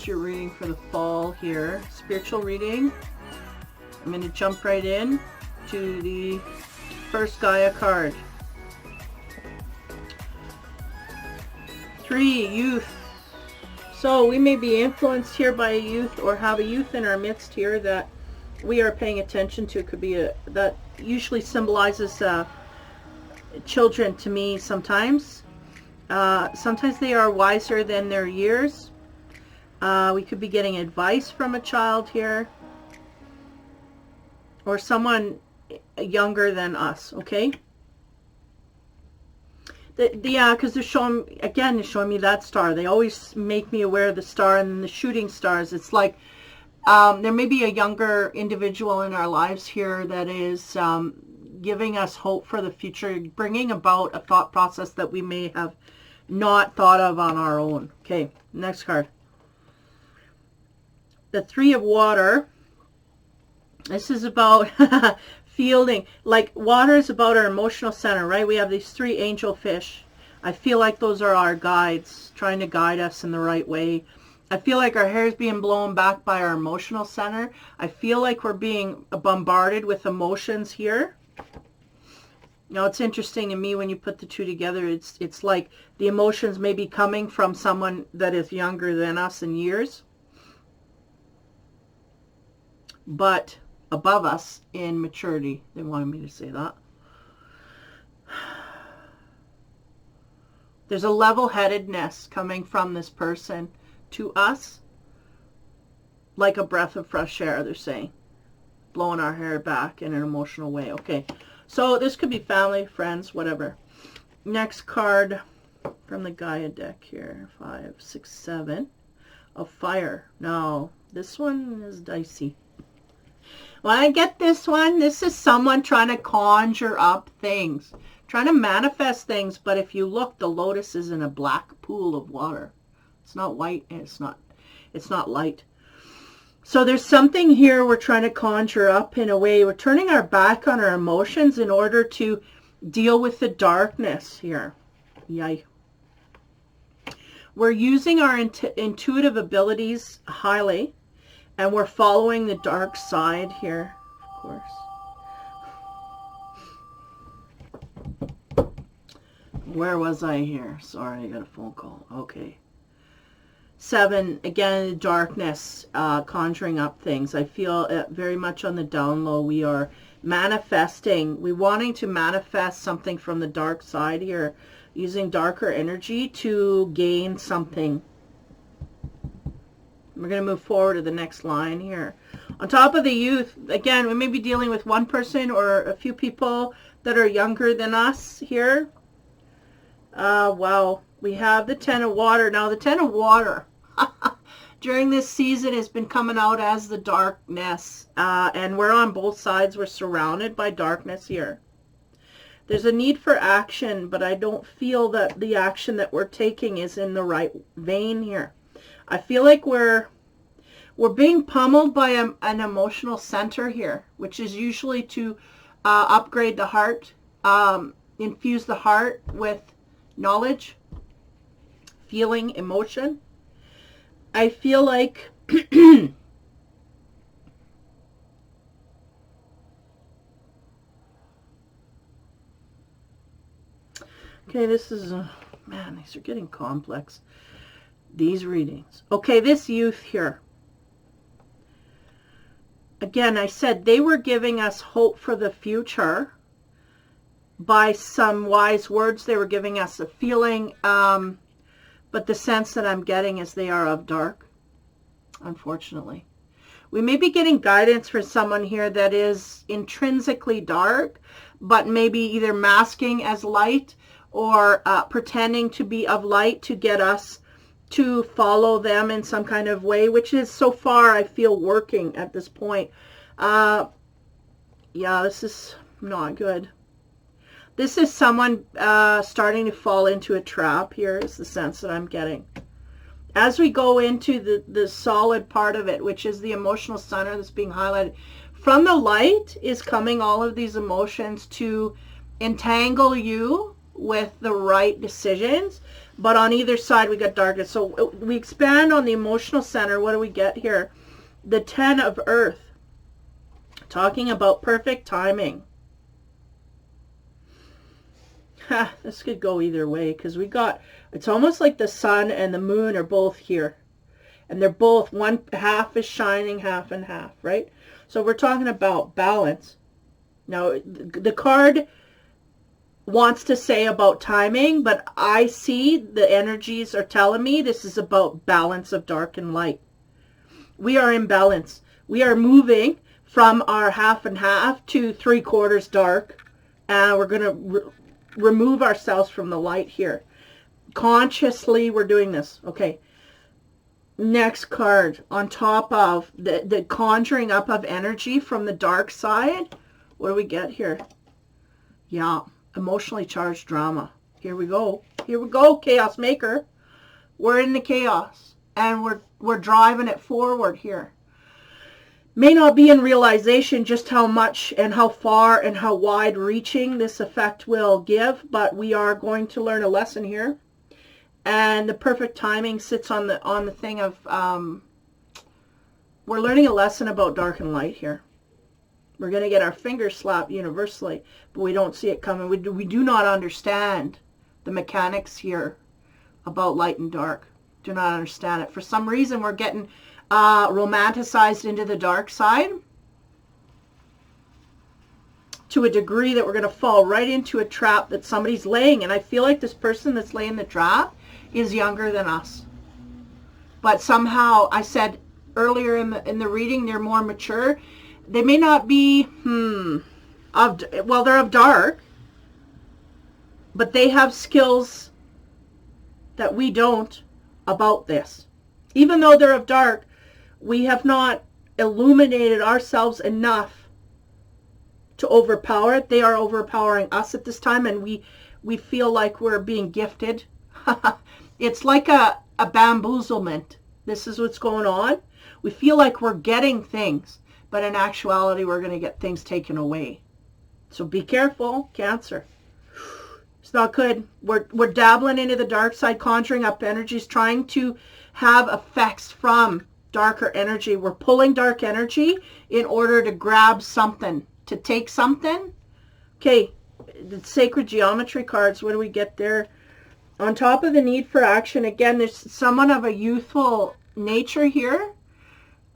is your reading for the fall here. Spiritual reading. I'm going to jump right in to the first Gaia card. 3, youth. So we may be influenced here by a youth or have a youth in our midst here that we are paying attention to. It could be that usually symbolizes children to me sometimes. Sometimes they are wiser than their years. We could be getting advice from a child here. Or someone younger than us, okay? Yeah, because they're showing me that star. They always make me aware of the star and the shooting stars. It's like there may be a younger individual in our lives here that is giving us hope for the future, bringing about a thought process that we may have not thought of on our own. Okay, next card. The 3 of water. This is about fielding. Like water is about our emotional center, right? We have these 3 angel fish. I feel like those are our guides, trying to guide us in the right way. I feel like our hair is being blown back by our emotional center. I feel like we're being bombarded with emotions here. Now, it's interesting to me when you put the 2 together, it's like the emotions may be coming from someone that is younger than us in years, but above us in maturity. They wanted me to say that. There's a level-headedness coming from this person to us, like a breath of fresh air, they're saying, blowing our hair back in an emotional way. Okay, so this could be family, friends, whatever. Next card from the Gaia deck here, 5, 6, 7 of fire. Now, this one is dicey. When I get this one, this is someone trying to conjure up things, trying to manifest things. But if you look, the lotus is in a black pool of water. It's not white and it's not light. So there's something here we're trying to conjure up in a way. We're turning our back on our emotions in order to deal with the darkness here. Yay. We're using our intuitive abilities highly. And we're following the dark side here, of course. Where was I here? Sorry, I got a phone call. Okay. 7, again, darkness, conjuring up things. I feel very much on the down low. We are manifesting. We're wanting to manifest something from the dark side here, using darker energy to gain something. We're going to move forward to the next line here. On top of the youth, again, we may be dealing with one person or a few people that are younger than us here. Wow. We have the 10 of water. Now, the 10 of water during this season has been coming out as the darkness. And we're on both sides. We're surrounded by darkness here. There's a need for action, but I don't feel that the action that we're taking is in the right vein here. I feel like we're being pummeled by an emotional center here, which is usually to upgrade the heart, infuse the heart with knowledge, feeling, emotion. I feel like okay, this is man, these are getting complex. These readings. Okay, this youth here. Again, I said they were giving us hope for the future by some wise words. They were giving us a feeling, but the sense that I'm getting is they are of dark, unfortunately. We may be getting guidance for someone here that is intrinsically dark, but maybe either masking as light or pretending to be of light to get us to follow them in some kind of way, which is so far I feel working at this point. Yeah, this is not good. This is someone starting to fall into a trap here is the sense that I'm getting. As we go into the solid part of it, which is the emotional center that's being highlighted, from the light is coming all of these emotions to entangle you with the right decisions, but on either side we got darkness. So we expand on the emotional center. What do we get here? The 10 of Earth, talking about perfect timing. This could go either way, because we got, it's almost like the sun and the moon are both here. And they're both, one half is shining, half and half, right? So we're talking about balance. Now, the card wants to say about timing, but I see the energies are telling me this is about balance of dark and light. We are in balance. We are moving from our half and half to 3/4 dark, and we're going to remove ourselves from the light here. Consciously, we're doing this. Okay. Next card, on top of the conjuring up of energy from the dark side. What do we get here? Yeah, emotionally charged drama. Here we go. Here we go, chaos maker. We're in the chaos, and we're driving it forward here. May not be in realization just how much and how far and how wide reaching this effect will give, but we are going to learn a lesson here. And the perfect timing sits on the thing of, we're learning a lesson about dark and light here. We're going to get our fingers slapped universally, but we don't see it coming. We do not understand the mechanics here about light and dark. Do not understand it. For some reason, we're getting romanticized into the dark side to a degree that we're going to fall right into a trap that somebody's laying. And I feel like this person that's laying the trap is younger than us. But somehow, I said earlier in the reading, they're more mature. They may not be, they're of dark, but they have skills that we don't about this. Even though they're of dark, we have not illuminated ourselves enough to overpower it. They are overpowering us at this time, and we feel like we're being gifted. It's like a bamboozlement. This is what's going on. We feel like we're getting things, but in actuality, we're going to get things taken away. So be careful, Cancer. It's not good. We're dabbling into the dark side, conjuring up energies, trying to have effects from darker energy. We're pulling dark energy in order to grab something, to take something. Okay, the sacred geometry cards, what do we get there? On top of the need for action, again, there's someone of a youthful nature here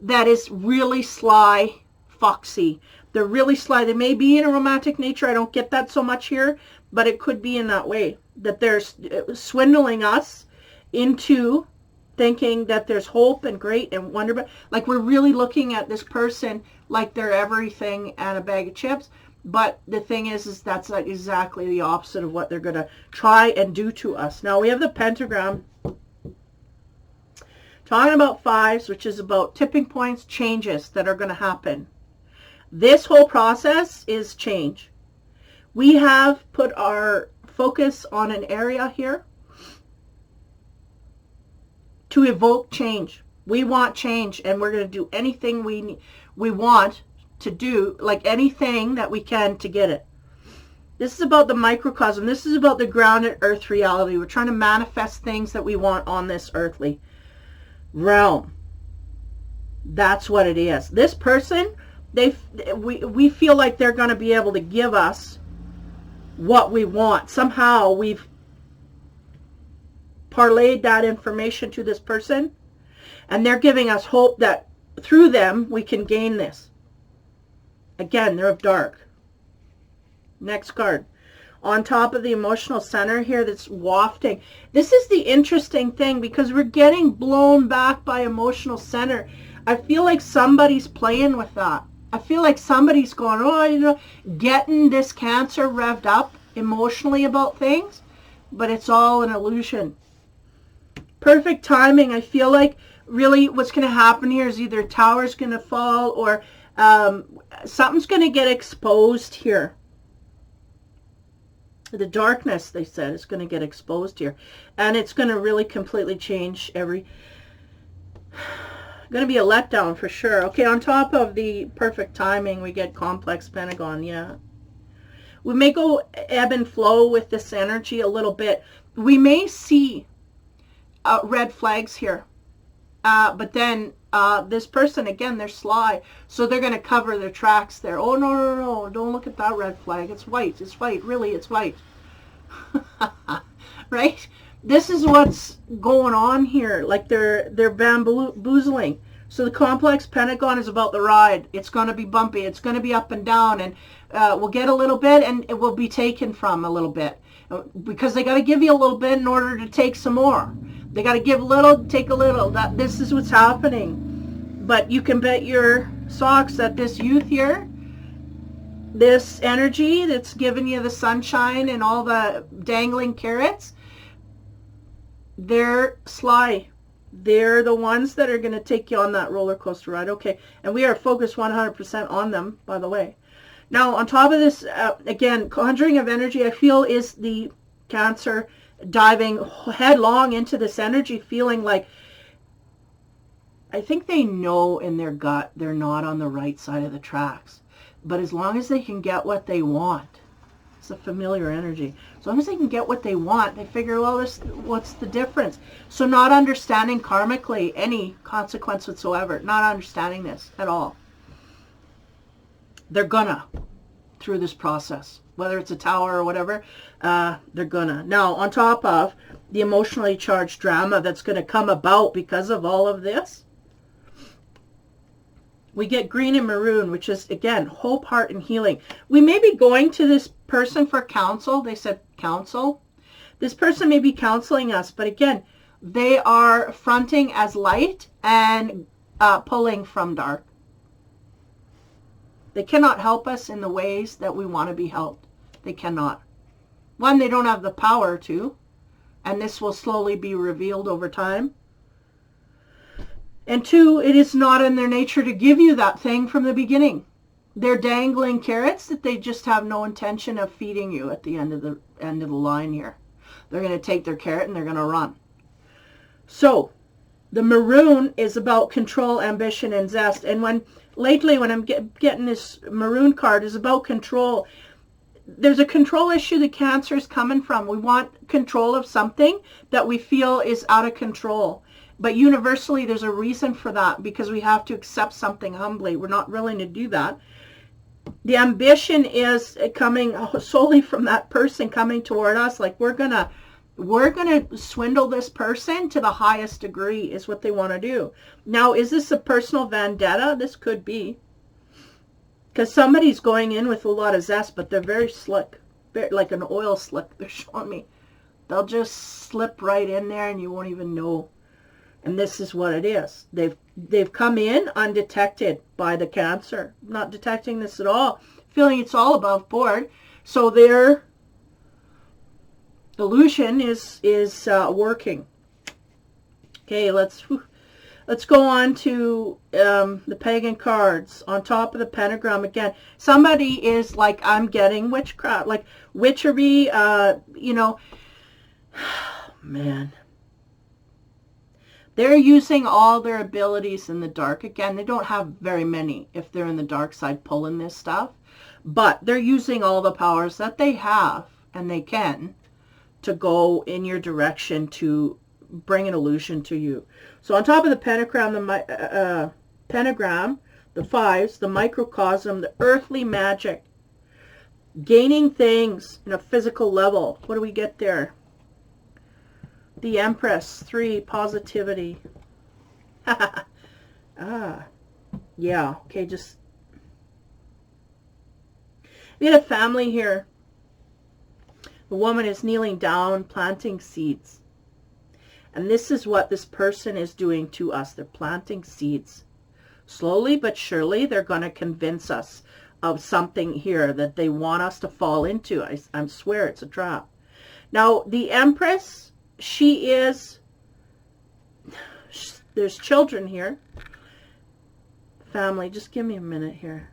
that is really sly, foxy. They're really sly. They may be in a romantic nature. I don't get that so much here, but it could be in that way, that they're swindling us into thinking that there's hope and great and wonderful. Like we're really looking at this person like they're everything and a bag of chips. But the thing is that's like exactly the opposite of what they're going to try and do to us. Now we have the Pentagram. Talking about fives, which is about tipping points, changes that are going to happen. This whole process is change. We have put our focus on an area here to evoke change. We want change, and we're going to do anything we want to do, like anything that we can to get it. This is about the microcosm. This is about the grounded earth reality. We're trying to manifest things that we want on this earthly realm. That's what it is. This person, we feel like they're going to be able to give us what we want. Somehow we've parlayed that information to this person, and they're giving us hope that through them we can gain this. Again, they're of dark. Next card. On top of the emotional center here that's wafting. This is the interesting thing, because we're getting blown back by emotional center. I feel like somebody's playing with that. I feel like somebody's going, getting this Cancer revved up emotionally about things, but it's all an illusion. Perfect timing. I feel like really what's going to happen here is either a tower's going to fall or something's going to get exposed here. The darkness, they said, is going to get exposed here. And it's going to really completely change going to be a letdown for sure. Okay, on top of the perfect timing, we get complex pentagon, yeah. We may go ebb and flow with this energy a little bit. We may see red flags here. But then this person, again, they're sly. So they're going to cover their tracks there. Oh, no, no, no, don't look at that red flag. It's white. It's white. Really, it's white. Right? This is what's going on here. Like they're bamboozling. So the complex pentagon is about the ride. It's going to be bumpy. It's going to be up and down. And we'll get a little bit and it will be taken from a little bit. Because they got to give you a little bit in order to take some more. They got to give a little, take a little. This is what's happening. But you can bet your socks that this youth here, this energy that's giving you the sunshine and all the dangling carrots, they're sly. They're the ones that are going to take you on that roller coaster ride. Okay, and we are focused 100% on them, by the way. Now, on top of this, again, conjuring of energy, I feel, is the Cancer diving headlong into this energy, feeling like, I think they know in their gut they're not on the right side of the tracks. But as long as they can get what they want, it's a familiar energy. As long as they can get what they want, they figure, well, what's the difference? So not understanding karmically any consequence whatsoever, not understanding this at all. They're gonna, through this process, whether it's a tower or whatever, they're gonna. Now, on top of the emotionally charged drama that's going to come about because of all of this, we get green and maroon, which is, again, hope, heart, and healing. We may be going to this person for counsel. They said counsel. This person may be counseling us, but again, they are fronting as light and pulling from dark. They cannot help us in the ways that we want to be helped. They cannot. One, they don't have the power to, and this will slowly be revealed over time. And two, it is not in their nature to give you that thing from the beginning. They're dangling carrots that they just have no intention of feeding you at the end of the line here. They're going to take their carrot and they're going to run. So the maroon is about control, ambition, and zest. And lately when I'm getting this maroon card, is about control. There's a control issue the Cancer is coming from. We want control of something that we feel is out of control. But universally, there's a reason for that, because we have to accept something humbly. We're not willing to do that. The ambition is coming solely from that person coming toward us. Like, we're gonna swindle this person to the highest degree is what they want to do. Now, is this a personal vendetta? This could be. Because somebody's going in with a lot of zest, but they're very slick. Like an oil slick, they're showing me. They'll just slip right in there and you won't even know. And this is what it is. They've come in undetected by the Cancer. Not detecting this at all. Feeling it's all above board. So their illusion is working. Okay, let's go on to the pagan cards. On top of the pentagram again. Somebody is like, I'm getting witchcraft. Like witchery, man. They're using all their abilities in the dark. Again, they don't have very many if they're in the dark side pulling this stuff. But they're using all the powers that they have, and they can, to go in your direction to bring an illusion to you. So on top of the pentagram, the fives, the microcosm, the earthly magic, gaining things in a physical level. What do we get there? The Empress, 3, positivity. Yeah, okay, just... We had a family here. The woman is kneeling down, planting seeds. And this is what this person is doing to us. They're planting seeds. Slowly but surely, they're going to convince us of something here that they want us to fall into. I swear it's a trap. Now, the Empress... She is, there's children here. Family, just give me a minute here.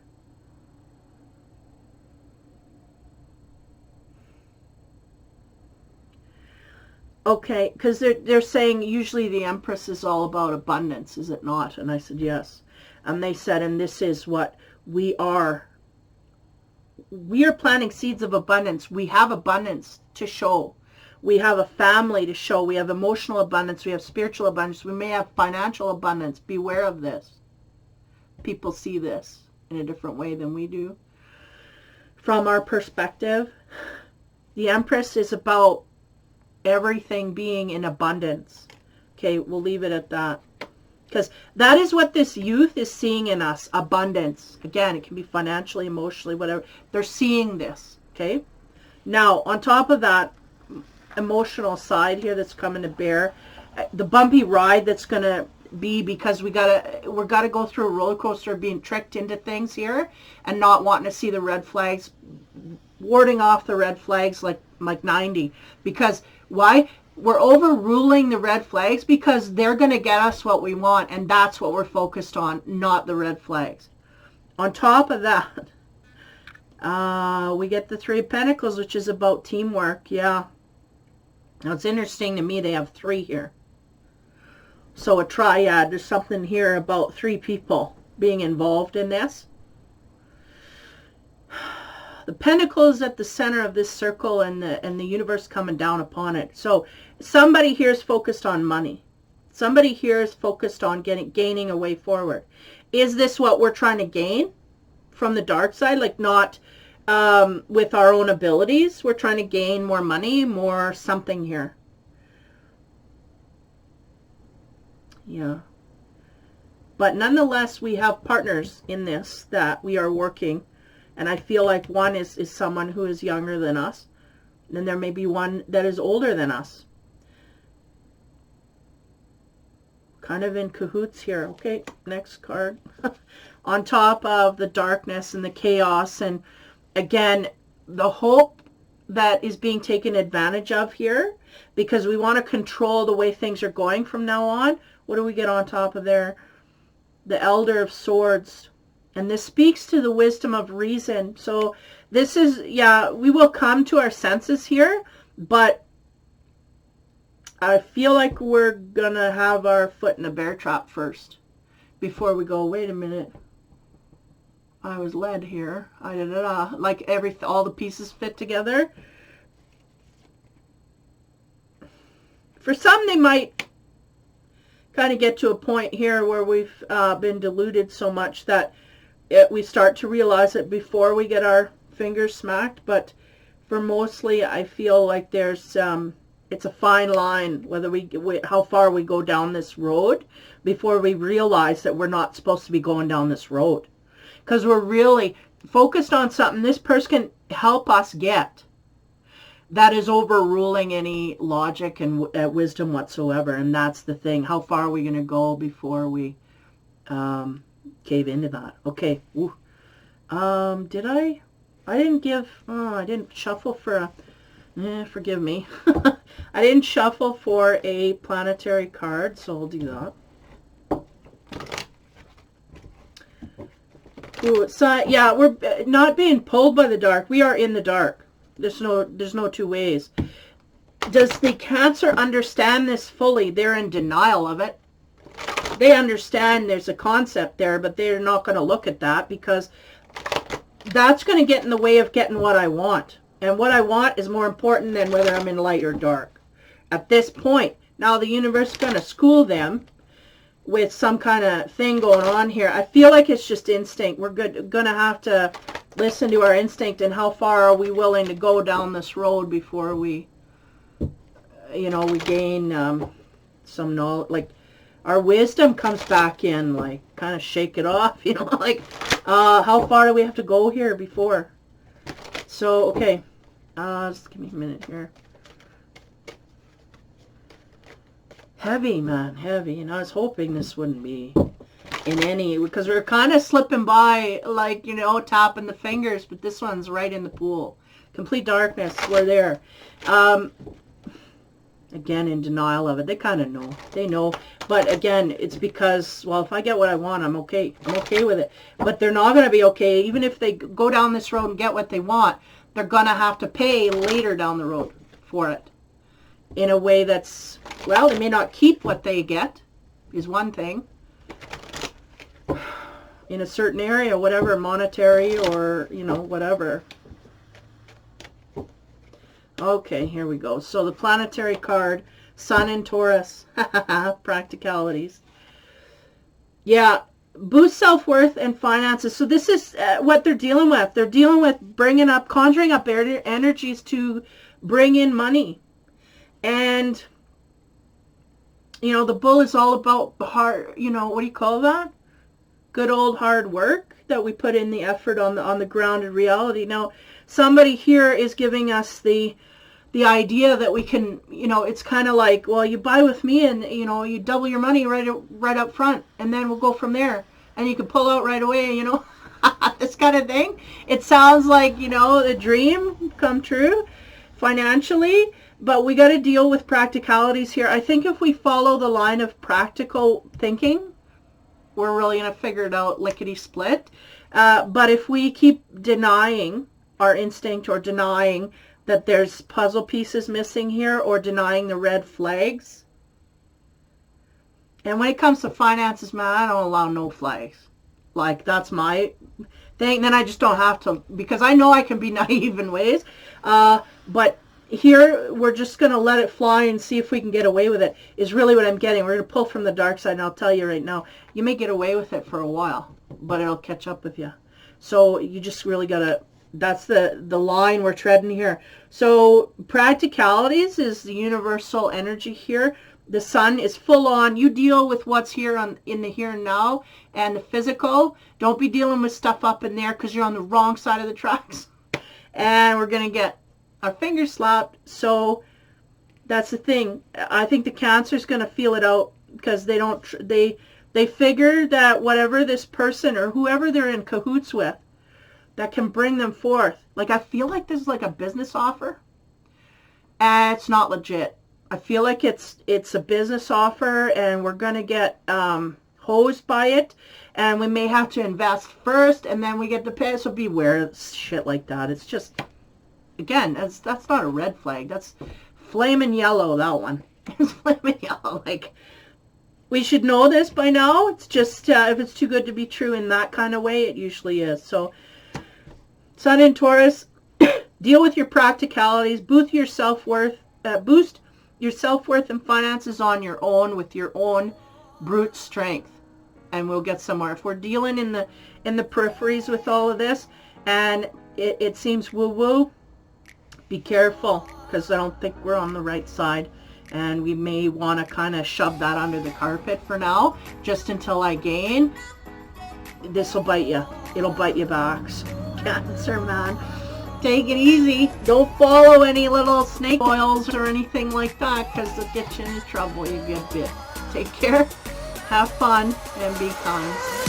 Okay, because they're saying usually the Empress is all about abundance, is it not? And I said, yes. And they said, and this is what we are. We are planting seeds of abundance. We have abundance to show. We have a family to show. We have emotional abundance. We have spiritual abundance. We may have financial abundance. Beware of this. People see this in a different way than we do. From our perspective, the Empress is about everything being in abundance. Okay, we'll leave it at that. Because that is what this youth is seeing in us, abundance. Again, it can be financially, emotionally, whatever. They're seeing this, okay? Now, on top of that emotional side here that's coming to bear, the bumpy ride that's going to be, because we're gotta go through a roller coaster, being tricked into things here and not wanting to see the red flags, warding off the red flags like 90. Because why? We're overruling the red flags because they're going to get us what we want, and that's what we're focused on, not the red flags. On top of that, we get the Three of Pentacles, which is about teamwork. Yeah. Now, it's interesting to me they have 3 here. So a triad, there's something here about 3 people being involved in this. The pentacle is at the center of this circle, and the universe coming down upon it. So somebody here is focused on money. Somebody here is focused on gaining a way forward. Is this what we're trying to gain from the dark side? Like, not with our own abilities. We're trying to gain more money, more something here. Yeah. But nonetheless, we have partners in this that we are working. And I feel like one is someone who is younger than us. And then there may be one that is older than us. Kind of in cahoots here. Okay, next card. On top of the darkness and the chaos. And again, the hope that is being taken advantage of here. Because we want to control the way things are going from now on. What do we get on top of there? The Elder of Swords. And this speaks to the wisdom of reason. So this is, yeah, we will come to our senses here, but I feel like we're going to have our foot in a bear trap first before we go, wait a minute, I was led here. Like all the pieces fit together. For some, they might kind of get to a point here where we've been deluded so much that we start to realize it before we get our fingers smacked. But for mostly, I feel like there's it's a fine line whether how far we go down this road before we realize that we're not supposed to be going down this road, because we're really focused on something this person can help us get that is overruling any logic and wisdom whatsoever. And that's the thing. How far are we going to go before we cave into that? Okay. Ooh. Did I didn't shuffle for a, forgive me. I didn't shuffle for a planetary card, so I'll do that. Ooh, so yeah, we're not being pulled by the dark. We are in the dark. There's no two ways. Does the Cancer understand this fully? They're in denial of it. They understand there's a concept there, but they're not going to look at that because that's going to get in the way of getting what I want. And what I want is more important than whether I'm in light or dark. At this point, now the universe is going to school them with some kind of thing going on here. I feel like it's just instinct. We're going to have to listen to our instinct, and how far are we willing to go down this road before we, we gain some knowledge. Like, our wisdom comes back in, like, kind of shake it off, like, how far do we have to go here before? So, okay, just give me a minute here. Heavy, man, heavy. And I was hoping this wouldn't be in any, because we're kind of slipping by, like, tapping the fingers, but this one's right in the pool. Complete darkness, we're there. Again, in denial of it. They kind of know. They know. But again, it's because, well, if I get what I want, I'm okay. I'm okay with it. But they're not going to be okay. Even if they go down this road and get what they want, they're going to have to pay later down the road for it. In a way that's, well, they may not keep what they get, is one thing. In a certain area, whatever, monetary or, whatever. Okay, here we go. So the planetary card, Sun in Taurus. Practicalities. Yeah, boost self-worth and finances. So this is what they're dealing with. They're dealing with bringing up, conjuring up energies to bring in money. And, you know, the bull is all about hard, you know, what do you call that? Good old hard work that we put in the effort on the grounded reality. Now, somebody here is giving us the idea that we can, you know, it's kind of like, well, you buy with me and, you know, you double your money right up front, and then we'll go from there, and you can pull out right away, you know, this kind of thing. It sounds like, you know, the dream come true financially, but we got to deal with practicalities here. I think if we follow the line of practical thinking, we're really going to figure it out lickety-split. But if we keep denying our instinct, or denying that there's puzzle pieces missing here, or denying the red flags. And when it comes to finances, man, I don't allow no flags. Like, that's my thing. Then I just don't have to, because I know I can be naive in ways. But here, we're just going to let it fly and see if we can get away with it, is really what I'm getting. We're going to pull from the dark side, and I'll tell you right now, you may get away with it for a while, but it'll catch up with you. So you just really got to, that's the line we're treading here. So practicalities is the universal energy here. The sun is full on. You deal with what's here in the here and now, and the physical. Don't be dealing with stuff up in there, because you're on the wrong side of the tracks. And we're going to get our fingers slapped. So that's the thing. I think the Cancer's going to feel it out, because they don't, they figure that whatever this person or whoever they're in cahoots with, that can bring them forth. Like, I feel like this is like a business offer, and it's not legit. I feel like it's a business offer, and we're going to get hosed by it, and we may have to invest first, and then we get the pay. So beware of shit like that. It's just, again, that's not a red flag. That's flaming yellow, that one. It's flaming yellow. Like, we should know this by now. It's just, if it's too good to be true in that kind of way, it usually is. So, Sun in Taurus, deal with your practicalities, boost your self-worth and finances on your own, with your own brute strength, and we'll get somewhere. If we're dealing in the peripheries with all of this, and it seems woo-woo, be careful, because I don't think we're on the right side, and we may want to kind of shove that under the carpet for now, just until I gain. This will bite you. It'll bite you back. Cancer, man. Take it easy. Don't follow any little snake oils or anything like that, because they'll get you into trouble, you get bit. Take care, have fun, and be kind.